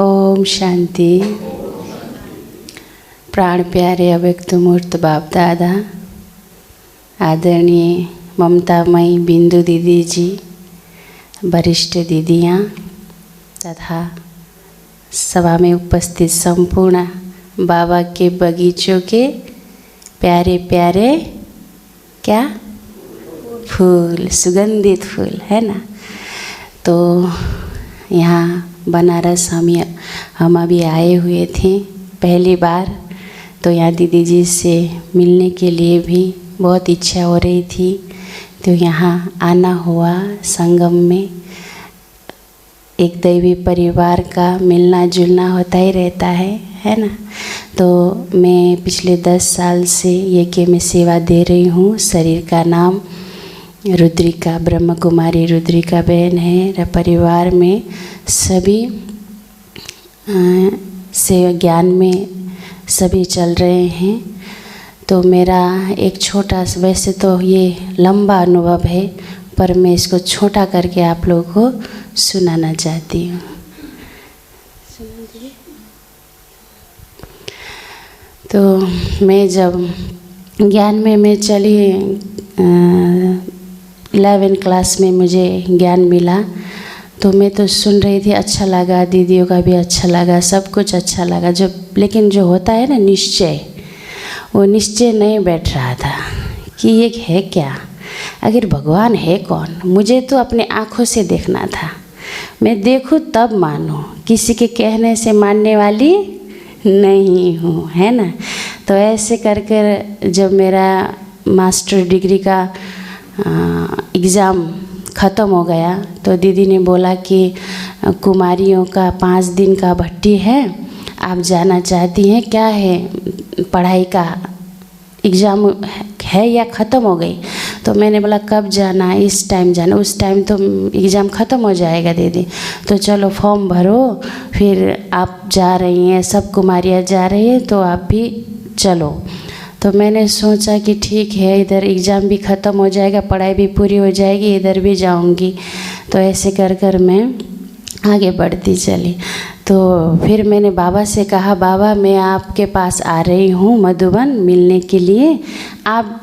ओम शांति। प्राण प्यारे अव्यक्त मूर्त बाप दादा, आदरणीय ममतामयी बिंदु दीदी जी, वरिष्ठ दीदियाँ तथा सभा में उपस्थित संपूर्ण बाबा के बगीचों के प्यारे प्यारे क्या फूल, सुगंधित फूल है ना। तो यहाँ बनारस हम अभी आए हुए थे पहली बार, तो यहाँ दीदी जी से मिलने के लिए भी बहुत इच्छा हो रही थी। तो यहाँ आना हुआ। संगम में एक दैवी परिवार का मिलना जुलना होता ही रहता है ना। तो मैं पिछले 10 साल से ये में सेवा दे रही हूँ। शरीर का नाम रुद्रिका, ब्रह्म कुमारी रुद्रिका बहन है। परिवार में सभी से ज्ञान में सभी चल रहे हैं। तो मेरा एक छोटा, वैसे तो ये लंबा अनुभव है, पर मैं इसको छोटा करके आप लोगों को सुनाना चाहती हूँ। तो मैं जब ज्ञान में मैं चली 11 क्लास में मुझे ज्ञान मिला, तो मैं तो सुन रही थी, अच्छा लगा, दीदियों का भी अच्छा लगा, सब कुछ अच्छा लगा। लेकिन जो होता है ना निश्चय, वो निश्चय नहीं बैठ रहा था कि ये है क्या, आखिर भगवान है कौन। मुझे तो अपने आँखों से देखना था। मैं देखूँ तब मानूँ, किसी के कहने से मानने वाली नहीं हूँ, है ना। तो ऐसे कर कर जब मेरा मास्टर डिग्री का एग्ज़ाम ख़त्म हो गया, तो दीदी ने बोला कि कुमारियों का 5 दिन का भट्टी है, आप जाना चाहती हैं क्या है, पढ़ाई का एग्ज़ाम है या ख़त्म हो गई। तो मैंने बोला कब जाना, इस टाइम जाना। उस टाइम तो एग्ज़ाम ख़त्म हो जाएगा दीदी, तो चलो फॉर्म भरो, फिर आप जा रही हैं, सब कुमारियाँ जा रही हैं, तो आप भी चलो। तो मैंने सोचा कि ठीक है, इधर एग्ज़ाम भी ख़त्म हो जाएगा, पढ़ाई भी पूरी हो जाएगी, इधर भी जाऊंगी। तो ऐसे कर कर मैं आगे बढ़ती चली। तो फिर मैंने बाबा से कहा, बाबा मैं आपके पास आ रही हूँ मधुबन मिलने के लिए। आप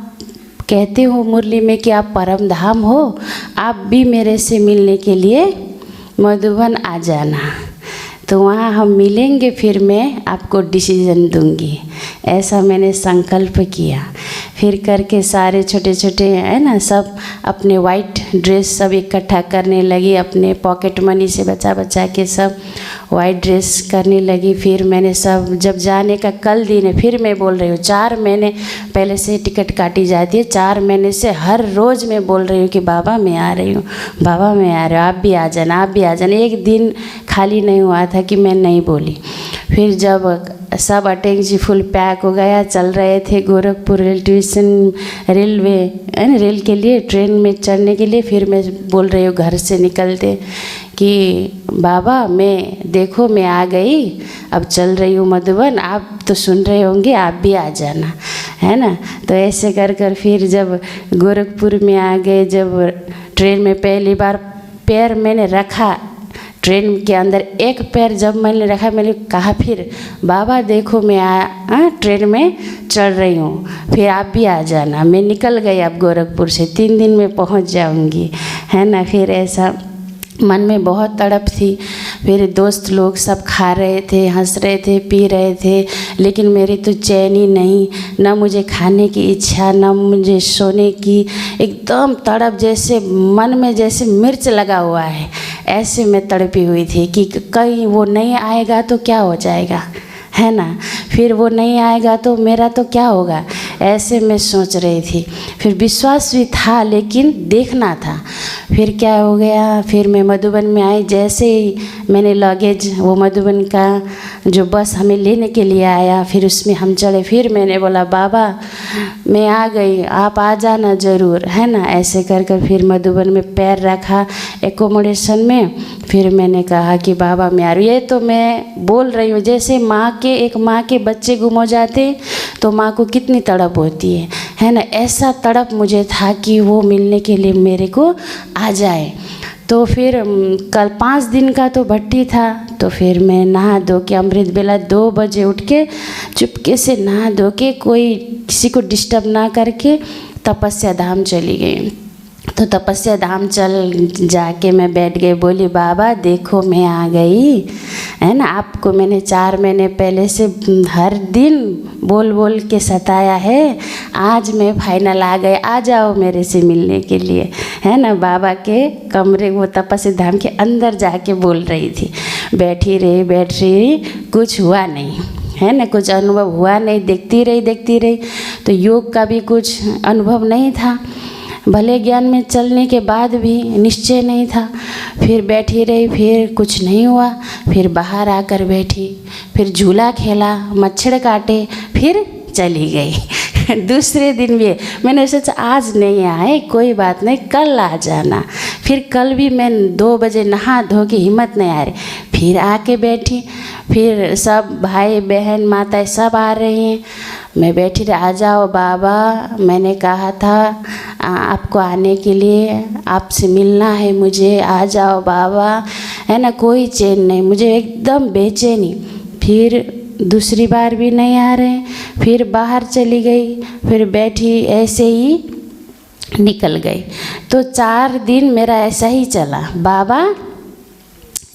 कहते हो मुरली में कि आप परम धाम हो, आप भी मेरे से मिलने के लिए मधुबन आ जाना, तो वहाँ हम मिलेंगे, फिर मैं आपको डिसीज़न दूंगी। ऐसा मैंने संकल्प किया। फिर करके सारे छोटे छोटे है ना, सब अपने वाइट ड्रेस सब इकट्ठा करने लगी, अपने पॉकेट मनी से बचा बचा के सब वाइट ड्रेस करने लगी। फिर मैंने सब, जब जाने का कल दिन है, फिर मैं बोल रही हूँ, 4 महीने पहले से टिकट काटी जाती है, 4 महीने से हर रोज़ मैं बोल रही हूँ कि बाबा मैं आ रही हूँ, बाबा मैं आ रही हूँ, आप भी आ जाना, आप भी आ जाना। एक दिन खाली नहीं हुआ था कि मैं नहीं बोली। फिर जब सब अटैक जी फुल पैक हो गया, चल रहे थे गोरखपुर रेलवे स्टेशन, रेल के लिए, ट्रेन में चढ़ने के लिए। फिर मैं बोल रही हूँ घर से निकलते कि बाबा मैं देखो मैं आ गई, अब चल रही हूँ मधुबन, आप तो सुन रहे होंगे, आप भी आ जाना, है ना। तो ऐसे कर कर फिर जब गोरखपुर में आ गए, जब ट्रेन में पहली बार पैर मैंने रखा ट्रेन के अंदर, एक पैर जब मैंने रखा, मैंने कहा फिर बाबा देखो मैं ट्रेन में चढ़ रही हूँ, फिर आप भी आ जाना। मैं निकल गई अब गोरखपुर से, 3 दिन में पहुँच जाऊँगी, है ना। फिर ऐसा मन में बहुत तड़प थी। फिर दोस्त लोग सब खा रहे थे, हंस रहे थे, पी रहे थे, लेकिन मेरी तो चैन ही नहीं, ना मुझे खाने की इच्छा, ना मुझे सोने की। एकदम तड़प, जैसे मन में जैसे मिर्च लगा हुआ है, ऐसे मैं तड़पी हुई थी कि कहीं वो नहीं आएगा तो क्या हो जाएगा, है ना। फिर वो नहीं आएगा तो मेरा तो क्या होगा, ऐसे मैं सोच रही थी। फिर विश्वास भी था, लेकिन देखना था। फिर क्या हो गया, फिर मैं मधुबन में आई। जैसे ही मैंने लगेज, वो मधुबन का जो बस हमें लेने के लिए आया, फिर उसमें हम चढ़े। फिर मैंने बोला बाबा मैं आ गई, आप आ जाना ज़रूर, है ना। ऐसे कर कर फिर मधुबन में पैर रखा एकोमोडेशन में। फिर मैंने कहा कि बाबा मैं आ रही हूँ। ये तो मैं बोल रही हूँ, जैसे एक माँ के बच्चे गुम हो जाते तो माँ को कितनी तड़प होती है ना। ऐसा तड़प मुझे था कि वो मिलने के लिए मेरे को आ जाए। तो फिर कल 5 दिन का तो भट्टी था। तो फिर मैं नहा धो के अमृत बेला 2 बजे उठ के चुपके से नहा धो के, कोई किसी को डिस्टर्ब ना करके तपस्या धाम चली गई। तो तपस्या धाम चल जाके मैं बैठ गई, बोली बाबा देखो मैं आ गई, है ना। आपको मैंने 4 महीने पहले से हर दिन बोल बोल के सताया है, आज मैं फाइनल आ गए, आ जाओ मेरे से मिलने के लिए, है ना। बाबा के कमरे, वो तपस्या धाम के अंदर जाके बोल रही थी। बैठ रही, कुछ हुआ नहीं, है ना, कुछ अनुभव हुआ नहीं। देखती रही। तो योग का भी कुछ अनुभव नहीं था, भले ज्ञान में चलने के बाद भी निश्चय नहीं था। फिर बैठी रही, फिर कुछ नहीं हुआ। फिर बाहर आकर बैठी, फिर झूला खेला, मच्छर काटे, फिर चली गई। दूसरे दिन भी मैंने सोचा आज नहीं आए, कोई बात नहीं, कल आ जाना। फिर कल भी मैं 2 बजे नहा धो के, हिम्मत नहीं आ रही, फिर आके बैठी। फिर सब भाई बहन माताएं सब आ रही हैं, मैं बैठी रही। आ जाओ बाबा, मैंने कहा था आपको आने के लिए, आपसे मिलना है मुझे, आ जाओ बाबा, है ना। कोई चैन नहीं, मुझे एकदम बेचैनी। फिर दूसरी बार भी नहीं आ रहे, फिर बाहर चली गई, फिर बैठी, ऐसे ही निकल गई। तो 4 दिन मेरा ऐसा ही चला, बाबा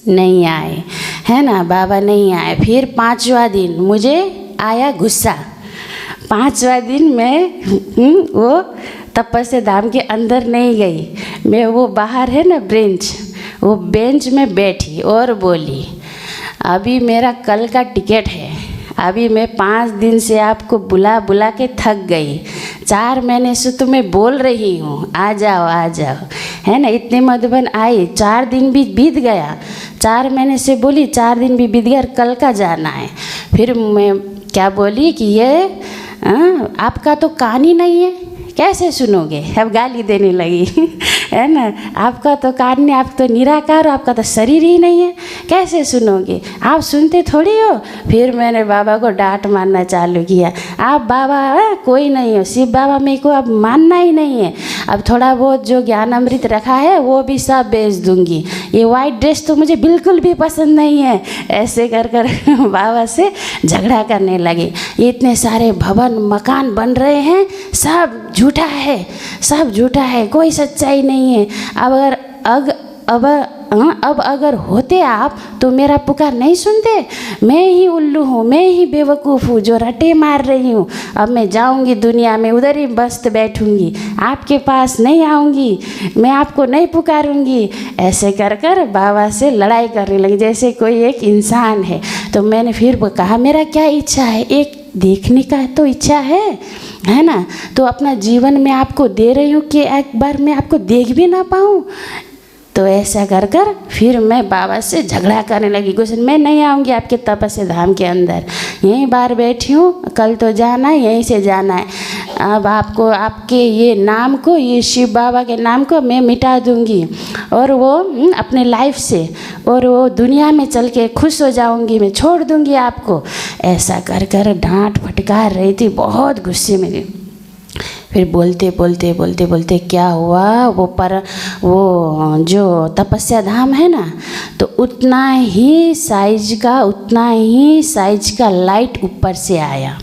नहीं आए, है ना, बाबा नहीं आए। फिर 5वां दिन मुझे आया गुस्सा। 5वां दिन मैं वो तपस्या धाम के अंदर नहीं गई, मैं वो बाहर है ना बेंच, वो बेंच में बैठी और बोली अभी मेरा कल का टिकट है, अभी मैं 5 दिन से आपको बुला बुला के थक गई, 4 महीने से तो मैं बोल रही हूँ आ जाओ, है ना। इतने मधुबन आई, 4 दिन भी बीत गया, 4 महीने से बोली, 4 दिन भी बीत गया, कल का जाना है। फिर मैं क्या बोली कि ये आपका तो कान ही नहीं है, कैसे सुनोगे। अब गाली देने लगी है ना, आपका तो कान नहीं, आप तो निराकार, आपका तो शरीर ही नहीं है, कैसे सुनोगे, आप सुनते थोड़ी हो। फिर मैंने बाबा को डांट मारना चालू किया, आप बाबा कोई नहीं हो, शिव बाबा मेरे को अब मानना ही नहीं है, अब थोड़ा बहुत जो ज्ञान अमृत रखा है वो भी सब बेच दूंगी, ये वाइट ड्रेस तो मुझे बिल्कुल भी पसंद नहीं है। ऐसे कर कर बाबा से झगड़ा करने लगे। इतने सारे भवन मकान बन रहे हैं, सब झूठा है, सब झूठा है, कोई सच्चाई नहीं है। अब अगर होते आप तो मेरा पुकार नहीं सुनते, मैं ही उल्लू हूँ, मैं ही बेवकूफ़ हूँ जो रटे मार रही हूँ। अब मैं जाऊँगी दुनिया में, उधर ही मस्त बैठूँगी, आपके पास नहीं आऊँगी, मैं आपको नहीं पुकारूँगी। ऐसे कर कर बाबा से लड़ाई करने लगी जैसे कोई एक इंसान है। तो मैंने फिर कहा मेरा क्या इच्छा है, एक देखने का तो इच्छा है ना, तो अपना जीवन में आपको दे रही हूँ कि एक बार मैं आपको देख भी ना पाऊँ। तो ऐसा कर कर फिर मैं बाबा से झगड़ा करने लगी, गुस्से, मैं नहीं आऊँगी आपके तपस्या धाम के अंदर, यहीं बाहर बैठी हूँ, कल तो जाना है, यहीं से जाना है। अब आपको आपके ये नाम को, ये शिव बाबा के नाम को मैं मिटा दूँगी और वो अपने लाइफ से, और वो दुनिया में चल के खुश हो जाऊँगी, मैं छोड़ दूँगी आपको। ऐसा कर कर डांट फटकार रही थी, बहुत गुस्से में थी। फिर बोलते क्या हुआ, वो जो तपस्या धाम है ना, तो उतना ही साइज का लाइट ऊपर से आया,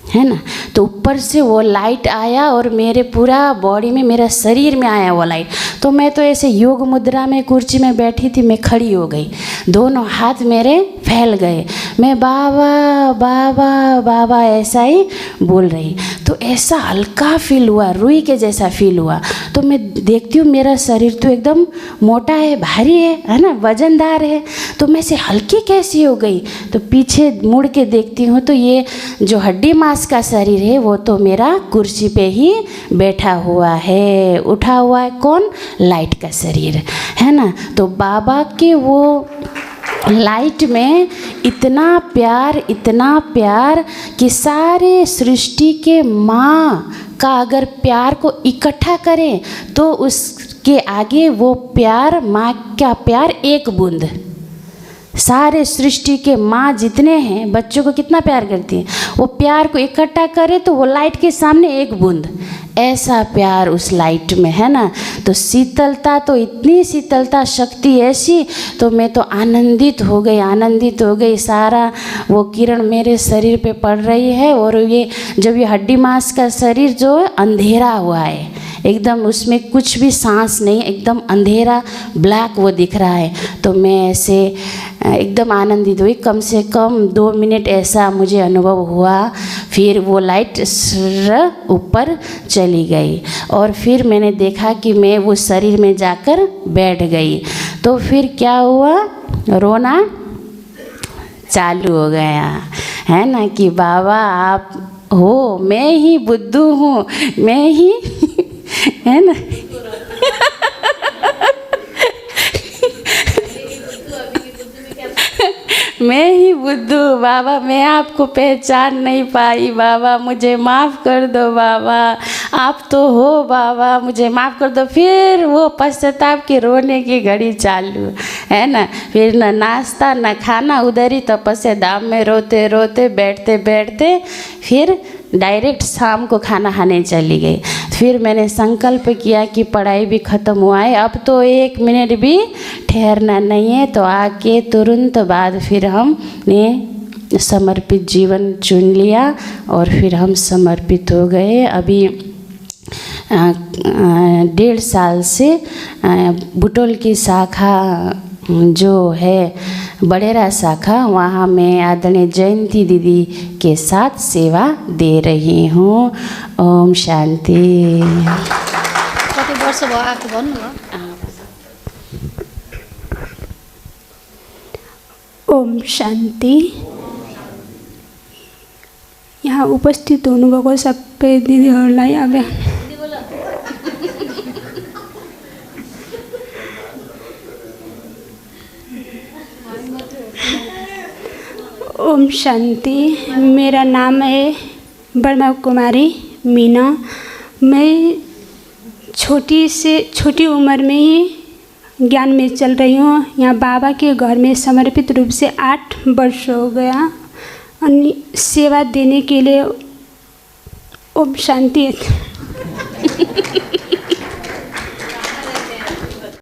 है ना। तो ऊपर से वो लाइट आया और मेरे पूरा बॉडी में, मेरा शरीर में आया वो लाइट। तो मैं तो ऐसे योग मुद्रा में कुर्सी में बैठी थी, मैं खड़ी हो गई, दोनों हाथ मेरे फैल गए, मैं बाबा बाबा बाबा ऐसा ही बोल रही। तो ऐसा हल्का फील हुआ, रुई के जैसा फील हुआ। तो मैं देखती हूँ मेरा शरीर तो एकदम मोटा है, भारी है ना, वजनदार है, तो मैं से हल्की कैसी हो गई। तो पीछे मुड़ के देखती हूँ तो ये जो हड्डी मांस का शरीर है वो तो मेरा कुर्सी पे ही बैठा हुआ है, उठा हुआ है कौन, लाइट का शरीर, है ना। तो बाबा के वो लाइट में इतना प्यार कि सारे सृष्टि के माँ का अगर प्यार को इकट्ठा करें तो उसके आगे वो प्यार, माँ का प्यार एक बूंद। सारे सृष्टि के माँ जितने हैं बच्चों को कितना प्यार करती है, वो प्यार को इकट्ठा करे तो वो लाइट के सामने एक बूंद। ऐसा प्यार उस लाइट में है ना। तो शीतलता, तो इतनी शीतलता, शक्ति ऐसी, तो मैं तो आनंदित हो गई। सारा वो किरण मेरे शरीर पे पड़ रही है, और ये जब ये हड्डी मांस का शरीर जो है अंधेरा हुआ है एकदम, उसमें कुछ भी सांस नहीं, एकदम अंधेरा ब्लैक वो दिख रहा है। तो मैं ऐसे एकदम आनंदित हुई। कम से कम 2 मिनट ऐसा मुझे अनुभव हुआ। फिर वो लाइट ऊपर चली गई, और फिर मैंने देखा कि मैं वो शरीर में जाकर बैठ गई। तो फिर क्या हुआ, रोना चालू हो गया, है ना, कि बाबा आप हो, मैं ही बुद्धू हूँ, मैं ही है ना। मैं ही बुद्धू बाबा, मैं आपको पहचान नहीं पाई बाबा, मुझे माफ़ कर दो बाबा, आप तो हो बाबा, मुझे माफ़ कर दो। फिर वो पश्चाताप के रोने की घड़ी चालू, है ना। फिर न नाश्ता न खाना, उधर ही तपस्या धाम में रोते रोते बैठते बैठते फिर डायरेक्ट शाम को खाना खाने चली गई। फिर मैंने संकल्प किया कि पढ़ाई भी ख़त्म हुआ है, अब तो 1 मिनट भी ठहरना नहीं है। तो आके तुरंत बाद फिर हमने समर्पित जीवन चुन लिया, और फिर हम समर्पित हो गए। अभी 1.5 साल से बुटोल की शाखा जो है बड़ेरा शाखा, वहाँ मैं आदरणीय जयंती दीदी के साथ सेवा दे रही हूँ। ओम शांति। कति वर्ष भयो आएको भन्नुभयो? ओम शान्ति। यहाँ उपस्थित हुनुभएको सबै दिदीहरूलाई अब ओम शांति। मेरा नाम है ब्रह्मा कुमारी मीना। मैं छोटी उम्र में ही ज्ञान में चल रही हूँ। यहाँ बाबा के घर में समर्पित रूप से 8 वर्ष हो गया, और सेवा देने के लिए ओम शांति।